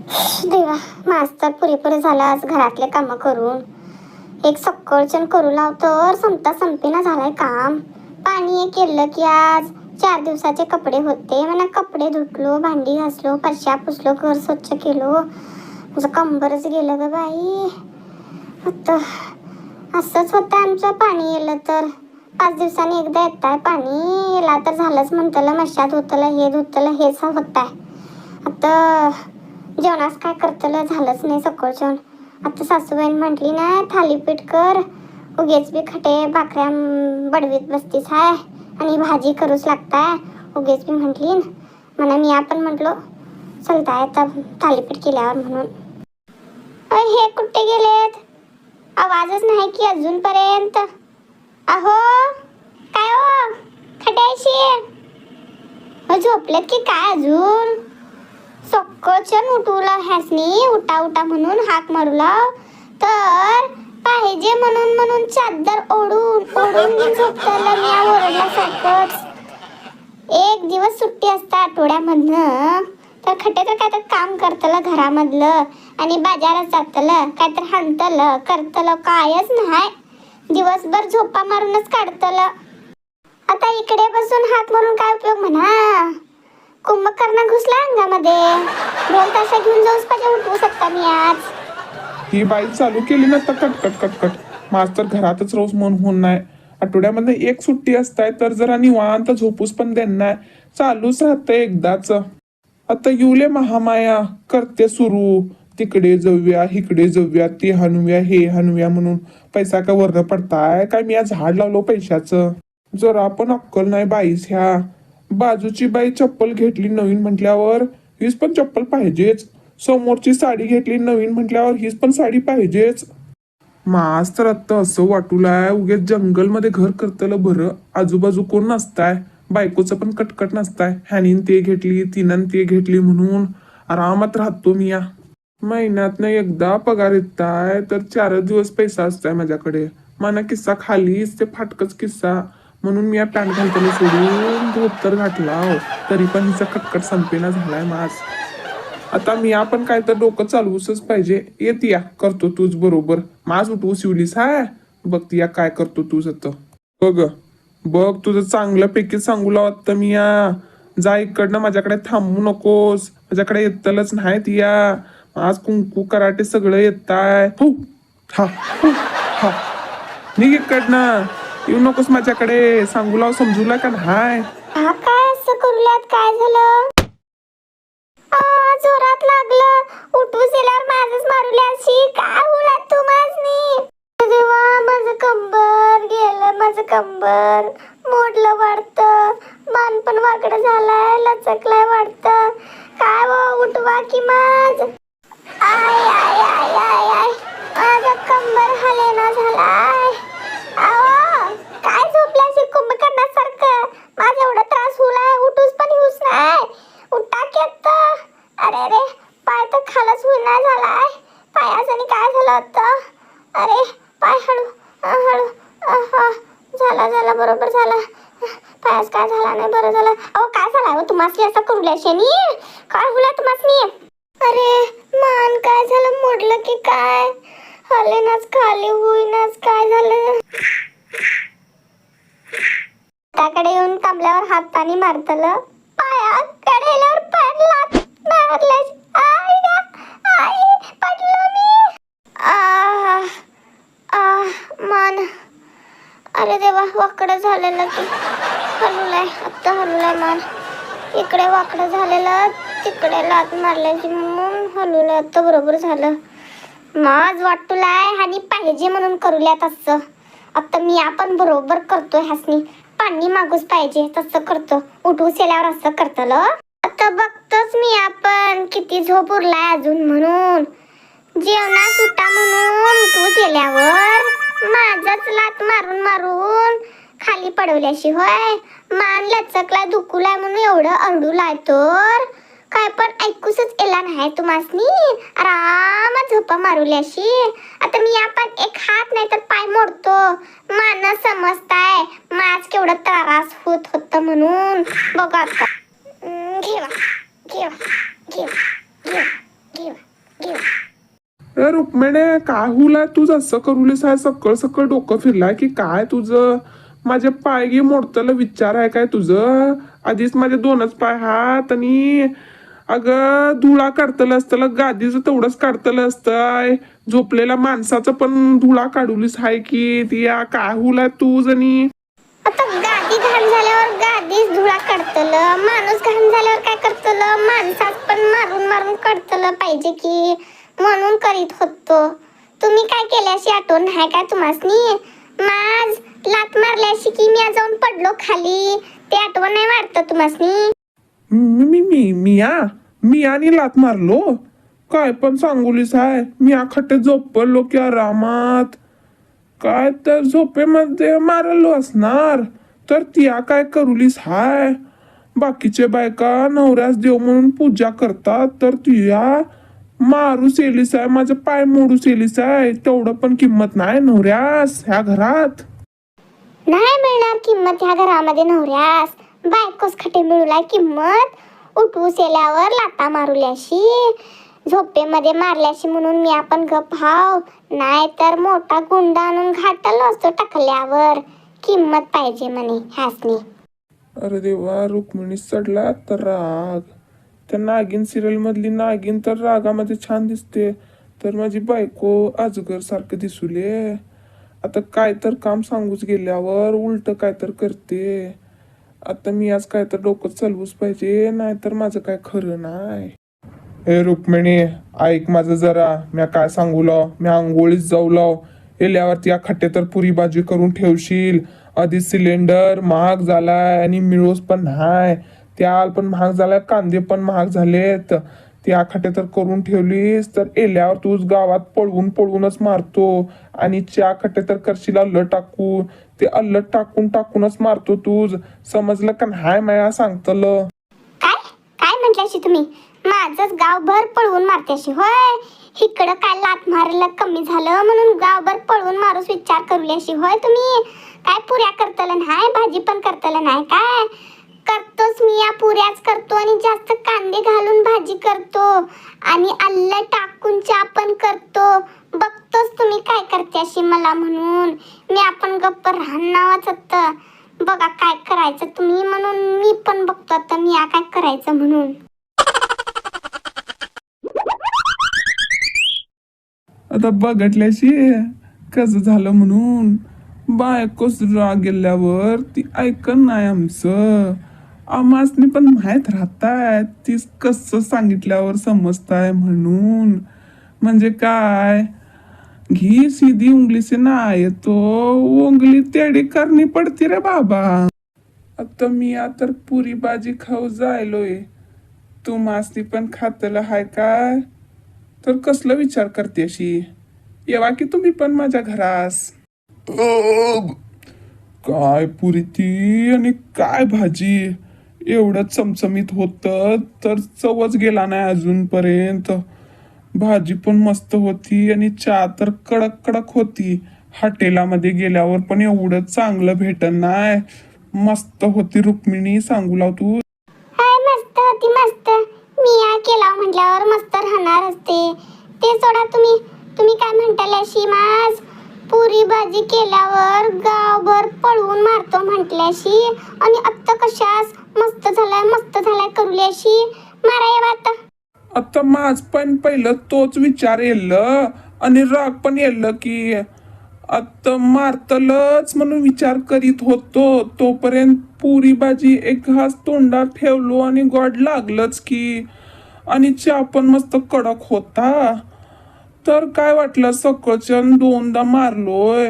देवा, माझ तर पुरेपूर झाला आज घरातले काम करून. एक सक्कळचन करू लावतो संपता संपेना झालाय काम. पाणी केलं की आज 4 दिवसाचे कपडे होते. मला कपडे धुतलो, भांडी घासलो, फरशा पुसलो, घर स्वच्छ केलो. माझं कंबरच गेलं ग बाई. आता असंच होतं आमचं. पाणी येलं तर 5 दिवसांनी एकदा येत आहे पाणी. येला तर झालंच म्हणतलं, मशात होतलं, हे धुतलं, हेच होत आहे. आता जेवणास काय करतलं झालंच नाही सकाळचं. आता सासूबाईन म्हटली ना थालीपीठ कर, उगेच बी खटे भाकऱ्या बडवीत बसतीस आहे आणि भाजी करूच लागताय. उगेच बी म्हटली म्हणा. मी आपण म्हटलो चलताय आता थालीपीठ केल्यावर म्हणून. हे कुठे गेलेत? आवाजच नाही की अजूनपर्यंत. अहो काय हो खट्याशी झोपलेत की काय अजून? सक्कळचन उठवला ह्यासनी, उठा उठा म्हणून हाक मारूला तर पाहिजे म्हणून चादर ओढून झोपताला मी ओरडल्यासारखंच. एक दिवस सुट्टी असता आठवड्यामधनं तर खटे तर काय तर काम करतलं घरामधलं आणि बाजारात जातलं, काय तर हाणतलं करतलं, कायच नाही. दिवसभर झोपा मारूनच काढतलं. आता इकडे बसून हात मारून काय उपयोग म्हणा. कुंभकर्ण घुसला अंगामध्ये. 2 तास घेऊन जाऊच पाहिजे. उठवू शकता मी आज. ही बाई चालू केली ना तर कटकट कटकट. माझ तर घरातच रोज मन होऊन नाही. आठवड्यामध्ये एक सुट्टी असताय तर जरा निवांत झोपूस पण देणार. चालूच राहतंय एकदाच. आता युले महामाया करते सुरू. तिकडे जाऊया, इकडे जाऊया, ते हाणूया, हे हाणूया म्हणून. पैसा का वरनं पडताय काय? मी या झाड लावलो पैशाचं. जरा पण अक्कल नाही बाईस ह्या. बाजूची बाई चप्पल घेतली नवीन म्हटल्यावर हीच पण चप्पल पाहिजेच. समोरची साडी घेतली नवीन म्हटल्यावर हीच पण साडी पाहिजेच. माज तर आता असं वाटूलाय उगेच जंगलमध्ये घर करतलं बरं. आजूबाजू कोण नसताय, बायकोचं पण कटकट नसताय. ह्यानीन ते घेतली, तिनं ते घेतली म्हणून आरामात राहतो मी या. महिन्यातनं एकदा पगार येताय तर 4 दिवस पैसा असताय माझ्याकडे. मना किस्सा खालीच ते फाटकच किस्सा म्हणून मी या पॅन्ट घालताना सोडून धोतर घातला. तरी पण हिचा कटकट संपेना झालाय माझ. आता मी आपण काय तर डोकं चालवूसच पाहिजे. येत या करतो तूच बरोबर. माझ उठवू शिवलीस हाय. बघ या काय करतो तूच आता. बघ तुझं चांगल्यापैकी सांगू लावत मी या. जा इकडनं, माझ्याकडे थांबू नकोस. माझ्याकडे येतलच नाही या. आज कुंकू कराटे सगळं येताय. हा निघ इकडनं. येऊ नकोस माझ्याकडे. सांगू लाव समजूला का नाही? काय असं करूल्यात? काय झालं? जोरात लागलं. उठूस गेल्यावर माझच मारूल्याशी. काय बोलात तू माझनी? देवा, माझं कंबर गेलं. माझं कंबर मोडलं वाटतं. मान पण वाकडं झालाय, लचकलाय वाटतं. काय वो उठवा की माझ. I I I I I माझा कंबर हलेना झालाय. काय झोपल्याशी कुंभकर्णासारखं? माझा एवढा त्रास होलाय. उठूस पण होऊस नाही. उठा की आता. अरे रे, पाय तर खालच होईना झालाय. पायाचं काय झालं होतं? अरे पाय हळू झाला बरोबर झाला. पायास काय झाला नाही, बरं झालं. अहो काय झालं तुम्हासनी असं करूल्याशेनी? काय होला तुम्हासनी? अरे मान काय झालं, मोडलं की काय? हलेनाच, खाली होईनाच. काय झालं? त्याकडे येऊन तांबल्यावर हात पाणी मारतलं. पायाकडे गेल्यावर पाय लात मारल्यास. आई पडलो मी. मान. अरे देवा, वाकडं झालेलं की. हलूलाय आता, हलूलाय मान. इकडे वाकडं झालेलं, तिकडे लात मारल्याची म्हणून हलूलाय आता. बरोबर झालं. माझ वाटूलाय आणि पाहिजे म्हणून करूल्यात असं. आता मी आपण बरोबर करतो. ह्यासनी पाणी मागूच पाहिजे तसं करतो. उठूस गेल्यावर असं करतलं. आता बघतोच मी आपण किती झोप उरलाय अजून म्हणून. जेवणा सुटा म्हणून उठूस गेल्यावर माझाच लात मारून खाली पडवल्याशी होय. मान लचकला, दुखूलाय म्हणून एवढं अरडूलाय तर काय पण ऐकूसच येला नाही तुम्हासनी. आरामात झोपा मारूल्याशी. आता मी आपण एक हात नाही तर पाय मोडतो. मान समजताय माझ केवढा त्रास होत म्हणून. बघा आता. घेवा. रुक्मिणे काय हुलाय तू असं करूलीस आहे सकळ सकळ डोकं फिरलाय की काय तुझं माझे पाय गी मोडतलं विचार आहे काय तुझं आधीच माझे दोनच पाय हात आणि अगं धुळा काढतलं असतं गादीचं तेवढंच काढतलं असतं झोपलेल्या माणसाचं पण धुळा काढुलीस हाय की ती या काय हुलाय तू जणी आता गादी घाण झाल्यावर गादीच धुळा काढतलं माणूस घाण झाल्यावर काय करतलं माणसात पण मारून मारून काढतलं पाहिजे की म्हणून करीत होतो तुम्ही काय केल्याशी आठवण नाही काय तुम्हासनी माझ लात मारल्याशी की मी जाऊन पडलो खाली ते आठवण नाही वाटत तुम्हासनी मी आणि लात मारलो काय पण सांगुलीस आहे मी आखटे झोपलो की आरामात काय तर झोपेमध्ये मारलो असणार तर त्या काय करुलीस हाय बाकीचे बायका नवऱ्यास देव म्हणून पूजा करतात तर तुया मारूस येलीस आहे माझे पाय मोडूस येलीस आहे तेवढं पण किंमत नाही नवऱ्यास ह्या घरात नाही मिळणार किंमत ह्या घरामध्ये नवऱ्यास बायकोस खटे मिळूलाय किंमत उठवूस येल्यावर लाता मारुल्याशी झोपेमध्ये मारल्याशी म्हणून मी आपण गप हाव नाही तर मोठा गुंडा आणून घाटलो असतो टाकल्यावर किंमत पाहिजे म्हणे ह्यासनी अरे देवा रुक्मिणी चढला तर राग त्या नागिन सिरियल मधली नागिन तर रागामध्ये छान दिसते तर माझी बायको अजगर सारखं दिसूले आता काय तर काम सांगूच गेल्यावर उलट काय तर करते आता मी आज काय तर डोकं चालवूच पाहिजे नाहीतर माझं काय खरं नाही हे रुक्मिणी ऐक माझं जरा म्या काय सांगू लाव म्या आंघोळीत जाऊ लाव गेल्यावरती या खट्टे तर पुरी भाजी करून ठेवशील आधी सिलेंडर महाग झालाय आणि मिळूस पण नाही त्याल पण महाग झालाय कांदे पण महाग झालेत ते आखाटे तर करून ठेवलीस तर एल्यावर तूच गावात पळवून पळवूनच मारतो आणि च्या खटे तर करशील अल्ल टाकू ते अल्ल टाकून टाकूनच मारतो तूच समजलं का नाही माया सांगतलं काय काय म्हटल्याशी तुम्ही माझंच गावभर पळवून मारत्याशी होय इकडं काय लात मारायला कमी झालं म्हणून गावभर पळवून मारूस विचार करूल्याशी होय तुम्ही काय पुऱ्या करतलं नाही भाजी पण करतलं नाही काय करतोच मी या पुऱ्याच करतो आणि जास्त कांदे घालून भाजी करतो आणि अल्ल टाकून चा पण करतो बघतोच तुम्ही काय करत्याशी मला म्हणून मी आपण गप्प राहणारच आता बघा काय करायचं तुम्ही म्हणून मी पण बघतो आता मी या काय करायचं म्हणून आता बघटल्याशी कसं झालं म्हणून बायकोच राग गेल्यावर ती ऐकन नाही आमचं आमासनी पण माहीत राहताय ती कसं सांगितल्यावर समजताय म्हणून म्हणजे काय घी सीधी उंगली से ना तो उंगली तेडी करणी पडती रे बाबा आता मी तर पुरी भाजी खाऊ जायलोय तू मासनी पण खातलं हाय काय तर कसला विचार करते अशी येवा की तुम्ही पण माझ्या घरास काय पुरी ती आणि काय भाजी एवढं चमचमीत होत तर चवच गेला नाही अजूनपर्यंत भाजी पण मस्त होती आणि चहा तर कडक कडक होती हॉटेलामध्ये गेल्यावर पण एवढं चांगलं भेटत नाही मस्त होती रुक्मिणी सांगू लाव तू हाय मस्त होती मस्त मी या केला म्हटल्यावर मस्त राहणार असते ते सोडा तुम्ही तुम्ही काय म्हणताल्याशी माझ पुरी भाजी केल्यावर गावभर पळवून मारतो म्हटल्याशी आणि आत्ता कशास मस्त झालाय करूल्याशी मारा आता माझ पण पहिलं तोच विचार येल आणि राग पण येल की आता मारतलच म्हणून विचार करीत होतो तोपर्यंत पुरी भाजी एक घास तोंडात ठेवलो आणि गोड लागलंच की आणि चहा पण मस्त कडक होता तर काय वाटलं सकाळच्यान दोनदा मारलोय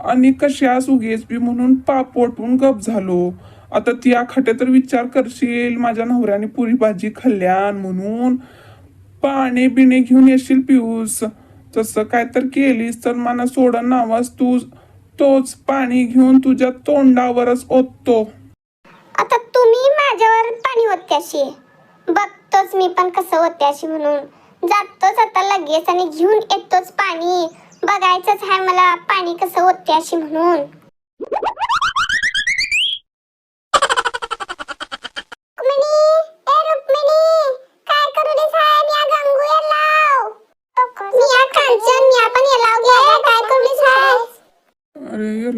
आणि कशास उगेच बी म्हणून पापोटून गप झालो आता ती आखाटे तर विचार करशील माझ्या नवऱ्याने पुरी भाजी खाल्ल्यान म्हणून पाणी बिणे घेऊन येशील पिऊस तसं काय तर केलीस तर मला सोडन नावास तू तोच पाणी घेऊन तुझ्या तोंडावरच ओततो आता तुम्ही माझ्यावर पाणी ओतल्याशी बघतोच मी पण कसं ओतल्याशी म्हणून जातोच आता लगेच आणि घेऊन येतोच पाणी बघायचंच आहे मला पाणी कसं ओतल्याशी म्हणून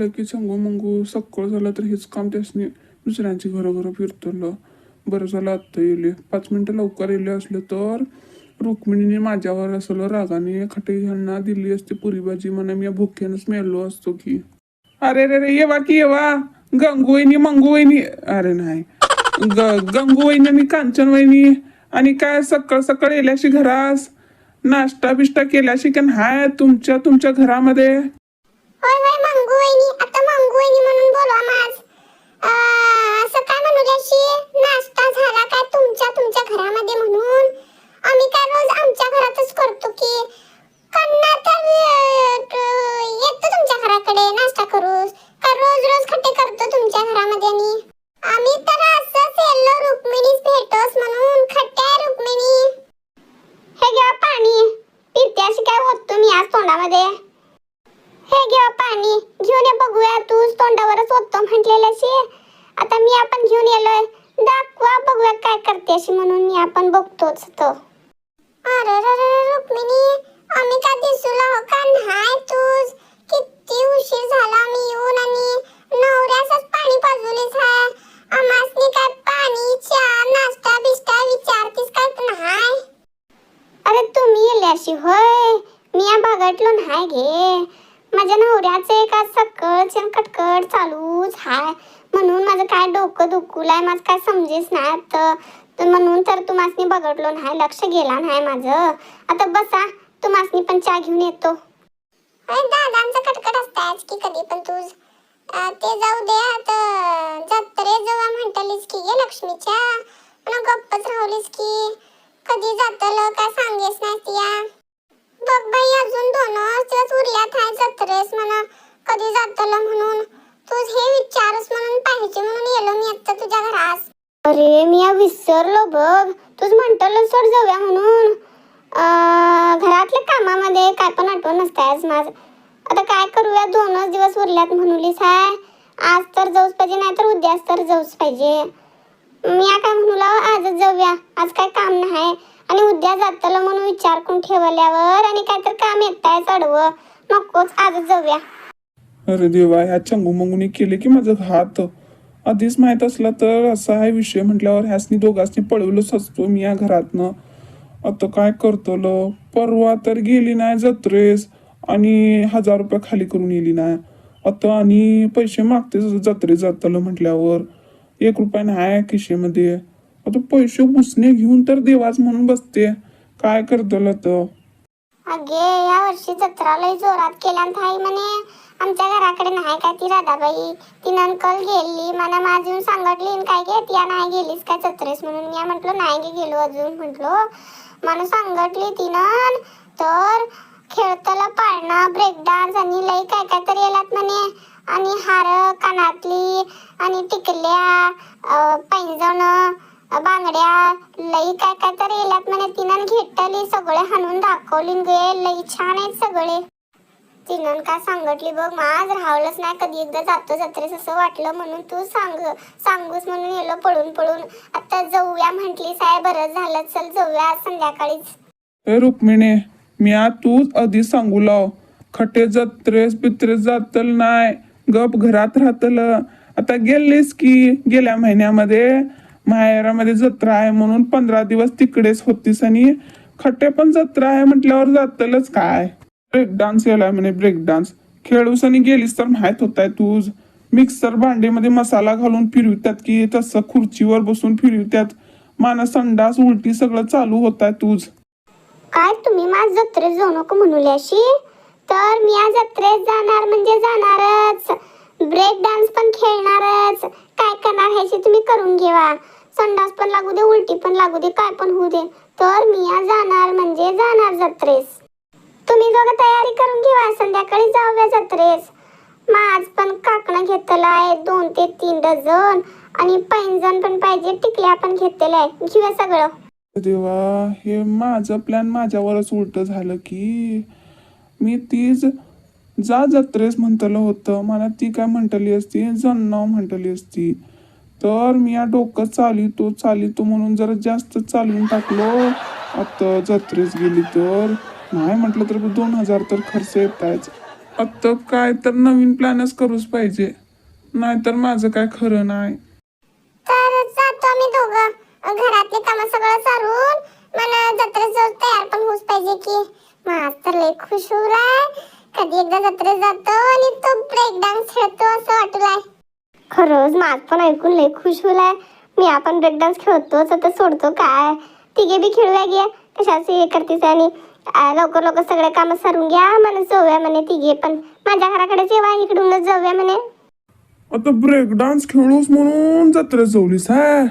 झालं की सांगू मंगू सकाळ झालं तर हेच काम त्यासनी दुसऱ्यांची घरं फिरतलं. बरं झालं आत्ता येले 5 मिनिटं लवकर येले असलं तर रुक्मिणीने माझ्यावर असलं रागाने खटे ह्यांना दिली असते पुरी भाजी म्हणा मी भुक्यानंच मेलो असतो की. अरे रे रे येवा की येवा गंगूवहिनी मंगूवहिनी अरे नाही गंगूवहिनी आणि कांचनवहिनी आणि काय सकाळ सकाळ येल्याशी घरास नाश्ता बिष्टा केल्याशी का नाही तुमच्या घरामध्ये. होय होय मंगू वहिनी, आता मंगू वहिनी म्हणून बोलवा माझ. असं काय म्हणू द्याशी, नाश्ता झाला काय तुमच्या घरामध्ये म्हणून. आम्ही काय रोज आमच्या घरातच करतो की. कन्ना तर येतो तुमच्या घराकडे नाश्ता करूस का रोज रोज खट्टे करतो तुमच्या घरामध्ये. आणि आम्ही तर असंच येलो रुक्मिणीच भेटोस म्हणून. खट्टे रुक्मिणी हे घ्या पाणी पिते अशी काय होत मी आज तोंडामध्ये. हे घ्या पाणी घेऊन ये बघूया, तूच तोंडावरच ओततो म्हटलेल्याशी. आता मी आपण घेऊन येलोय, दाखवा बघूया काय करते अशी म्हणून मी आपण बघतोच तो. अरे रुक्मिणी आम्ही का दिसूला हो का नाही तूच. किती उशीर झाला मी येऊन आणि नवऱ्यासच पाणी पाजवलीस आहे. आम्हासनी काय पाणी चहा नाश्ता बिस्टा विचारतीस काय नाही. अरे तुम्ही येल्याशी होय, मी या भागातलो नाही घे. माझ्या नवऱ्याचे का सकळचे कटकट चालूच हाय म्हणून माझं काय डोकं दुखूलाय, माझं काय समजेच नाही तर म्हणून तर तुम्हासनी बघडलो नाही, लक्ष गेला नाही माझं. आता बसा तुम्हासनी पण चहा घेऊन येतो. दादांचं कटकट असतायच की कधी पण तुझ. ते जाऊ दे आता जत्रे जेव्हा म्हणतलीस की गे लक्ष्मीच्या पण गप्पच राहलीस की. कधी जातलं काय सांगेस नाही तिया. बघ बाई अजून 2 दिवस उरल्यात आहे जत्रेस म्हणा. कधी जातलं म्हणून तूच हे विचारस म्हणून पाहिजे म्हणून येलो मी आता तुझ्या घरास. अरे मी विसरलो बघ, तूच म्हणतलं सोड जाऊया म्हणून. घरातल्या कामामध्ये काय पण आठवण नसतायच माझं. आता काय करूया 2 दिवस उरल्यात म्हणूलीस हाय. आज तर जाऊच पाहिजे नाही तर उद्याच तर जाऊच पाहिजे. मी काय म्हणूला आजच जाऊया, आज काय काम नाही आणि उद्या जातलं म्हणून विचार करून ठेवल्यावर आणि काहीतरी काम येताय चढवं नकोच, आजच जाऊया. अरे देवा ह्या चंगू मंगूने केले की माझं घात. आधीच माहित असला तर असा आहे विषय म्हटल्यावर ह्यासनी दोघांनी पळवलंच असतो मी या घरातनं. आता काय करतो परवा तर गेली नाही जत्रेस आणि 1000 रुपये खाली करून येली नाही. आता आणि पैसे मागते जत्रेत जातलं म्हटल्यावर 1 रुपया नाही खिशेमध्ये. आता पैसे उसने घेऊन तर देवाच म्हणून बसते, काय करतलं तर. अगे या वर्षी जत्रा लय जोरात केल्यान थाई म्हणे. आमच्या घराकडे नाही काय ती राधाबाई, ती नंकल गेली मला माझ येऊन सांगितली काय गे ती नाही गेलीस काय जत्रेस म्हणून. मी म्हटलो नाही गे गेलो अजून म्हटलो. मला सांगितली तिनं तर खेळतला पाळणा ब्रेक डान्स आणि लई काय काय तर येलात म्हणे. आणि हार कानातली आणि टिकल्या पैंजण बांगड्या लई काय काय तर येलात म्हणे. तिनं घेतली सगळे हाणून दाखवली गे लई छान आहेत सगळे. तिनं काय सांगितली बघ माझ राहवलंच नाही. कधी एकदा जातो जत्रेस असं वाटलं म्हणून तू सांगूस म्हणून येलो पळून. आता जाऊया म्हटलीस आहे, बरं झालं चल जाऊया संध्याकाळीच. रुक्मिणी मी तूच आधी सांगू लाव, खटे जत्रेस पित्रेस जातल नाही, गप घरात राहतल. आता गेलीस की गेल्या महिन्यामध्ये माहेरामध्ये जत्रा आहे म्हणून 15 दिवस तिकडेच होतीस आणि खटे पण जत्रा आहे म्हटल्यावर जातलच काय. ब्रेक डान्स यायला म्हणे ब्रेक डान्स खेळूस आणि गेलीस तर माहित होत आहे तूच. मिक्सर भांडीमध्ये मसाला घालून फिरवितात की तसं खुर्चीवर बसून फिरवितात. मानस संडास उलटी सगळं चालू होत आहे तूच. काय तुम्ही माझ जत्रेत जाऊ नको म्हणूल्याशी, तर मी आज जत्रेत जाणार म्हणजे जाणारच. ब्रेक डान्स पण खेळणारच. काय करणार ह्याची तुम्ही करून घेवा. संडास पण लागू दे उलटी पण लागू दे काय पण होऊ दे, तर मी आज जाणार म्हणजे जाणार जत्रेस. तुम्ही दोघं तयारी करून घेवा, संध्याकाळी जाऊया जत्रेस. माझ पण काकणं घेतलं आहे 2 ते 3 डझन आणि पैंजण पण पाहिजे, टिकल्या पण घेतलेलं आहे. घेऊया सगळं. देवा हे माझं प्लॅन माझ्यावरच उलट झालं की. मी तीच जा जत्रेस म्हणतलं होतं, मला ती काय म्हणतली असती जन्नाव म्हणतली असती. तर मी या डोकं चालितो म्हणून जरा जास्त चालवून टाकलो. आता जत्रेस गेली तर नाही म्हटलं तर 2000 तर खर्च येत आहेच. आता काय तर नवीन प्लॅनच करूच पाहिजे, नाहीतर माझं काय खरं नाही. तर जातो आम्ही दोघं. घरातले काम सगळं सारून मला जत्रेत जाऊन तयार पण होऊच पाहिजे की. माझ तर लय खुश होऊ राय. कधी एकदा जत्रेत जातो आणि तो ब्रेक डान्स खेळतो असं वाटलाय. खरंच माझ पण ऐकून लय खुश होलाय. मी आपण ब्रेक डान्स खेळतोच आता सोडतो काय. तिघे बी खेळूया गे. कशाचे हे करतेस आणि लवकर लवकर सगळे काम सारून घ्या म्हणे. जाऊया म्हणे तिघे पण. माझ्या घराकडे जेव्हा इकडूनच जाऊया म्हणे. आता ब्रेक डान्स खेळूस म्हणून जत्रेत जाऊलीस हा.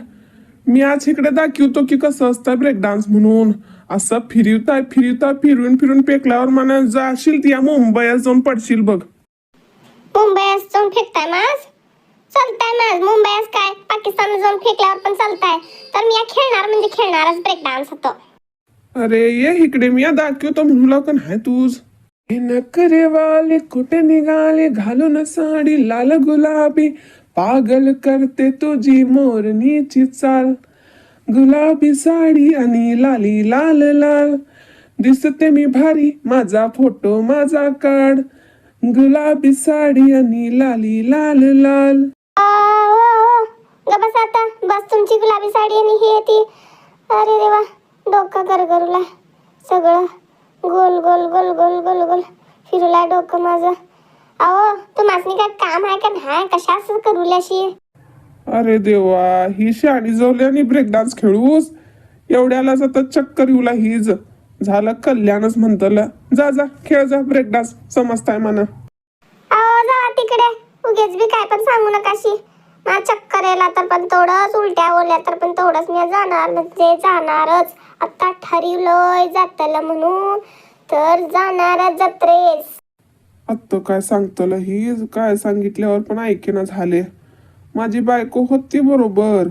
मी आज इकडे दाखवतो की कसं असतं ब्रेक डान्स म्हणून. असं फिरवता फिरून फिरून पेकल्यावर म्हणा जाशील ती या मुंबईत जाऊन पडशील बघ. मुंबईत जाऊन फेकताय मास? चालताय मास. मुंबईत काय पाकिस्तान जाऊन फेकल्यावर पण चालताय. तर मी खेळणार म्हणजे खेळणारच ब्रेक डान्स होतो. अरे ये इकडे मी दाखवतो म्हणू का नाही तूच. हे नखरे वाले कुठे निघाले घालून साडी लाल गुलाबी, पागल करते तुझी मोरणीची चाल. गुलाबी साडी आणि लाली लाल लाल, दिसते मी भारी माझा फोटो माझा काढ. गुलाबी साडी आणि लाली लाल लाल. बस आता बस तुमची गुलाबी साडी आणि ही ती. अरे देवा डोकं गरगरला. सगळं गोल गोल गोल गोल गोल गोल फिरला डोकं माझं. अहो तुम्हाला काय काम आहे का नाही? कशाच करूल्याशी? अरे देवा ही शाळी जवळ आणि ब्रेक डान्स खेळूस एवढ्यालाच आता चक्कर येऊला हीच. झालं कल्याणच म्हणतलं. जा जा खेळ जा ब्रेक डान्स समजताय म्हणा. अहो जा तिकडे. उगेच बी काय पण सांगू नकाशी. मला चक्कर यायला तर पण थोडंच, उलट्या ओल्या तर पण थोडंच. मी जाणार म्हणजे जाणारच. आता ठरवलंय जातलं म्हणून तर जाणारच जत्रेस. आत्ता काय सांगतलं ही काय सांगितल्यावर पण ऐकेना झाले. माझी बायको होती बरोबर,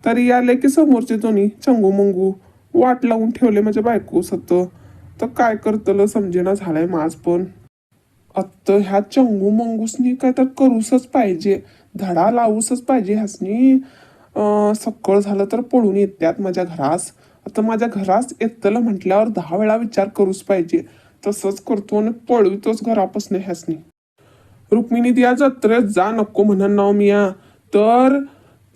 तरी आले की समोरचे दोन्ही चंगू मंगू वाट लावून ठेवले माझ्या बायको सत्त. तर काय करतलं समजेना झालंय माझ पण. आत्ता ह्या चंगू मंगूसनी काय तर करूसच पाहिजे, धडा लावूसच पाहिजे ह्यासनी. सकाळ झालं तर पळून येत्यात माझ्या घरास. आता माझ्या घरास येतलं म्हटल्यावर 10 वेळा विचार करूच पाहिजे. तसंच करतो आणि पळवितोच घरापासून ह्यासनी. रुक्मिणी त्या जत्रेत जा नको म्हणन नाव मिया. तर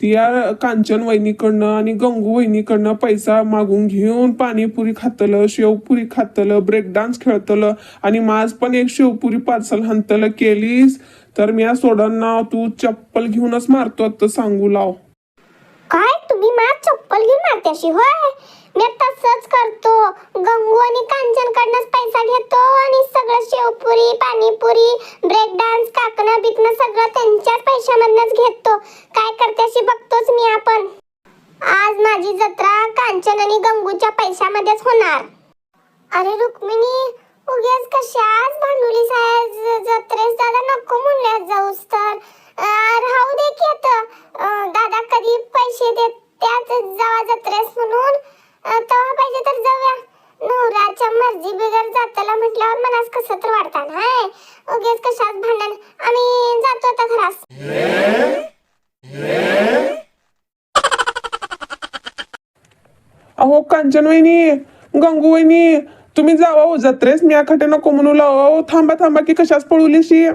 त्या कांचन वहिनीकडनं आणि गंगू वहिनीकडनं पैसा मागून घेऊन पाणीपुरी खातलं, शेवपुरी खातलं, ब्रेक डान्स खेळतलं आणि माझ पण एक शेवपुरी पार्सल हंतलं केलीस तर मी सोडन नाव. तू चप्पल घेऊनच मारतो आता सांगू लाव. काय तुम्ही माझ चप्पल घेऊन मारत्याशी होय? मी तसंच करतो. गंगू आणि कांचन कडनंच पैसा घेतो आणि सगळं शेवपुरी पाणीपुरी ब्रेक डान्स काकणं बिकणं सगळं त्यांच्याच पैशामधनच घेतो. काय करत्याशी बघतोच मी आपण. आज माझी जत्रा कांचन आणि गंगूच्या पैशामध्येच होणार. अरे रुक्मिणी उगेच कशाच भांडुली साहेब जत्रेस दादा नको म्हणल्यास जाऊस तर. राहू दे की आता. दादा कधी पैसे देत त्याच जावा जत्रेस म्हणून. तेव्हा पाहिजे तर जाऊया. नवऱ्याच्या मर्जी बिगर जाताला म्हटल्यावर मनास कसं तर वाटतं नाही. उगेच कशाच भांडण. आम्ही जातो आता घरास. अहो कांचन वहिनी, गंगू वहिनी, तुम्ही जावा हो जत्रेस. मी आखटे नको म्हणू लावा. थांबा थांबा की कशाच पळवलीशी.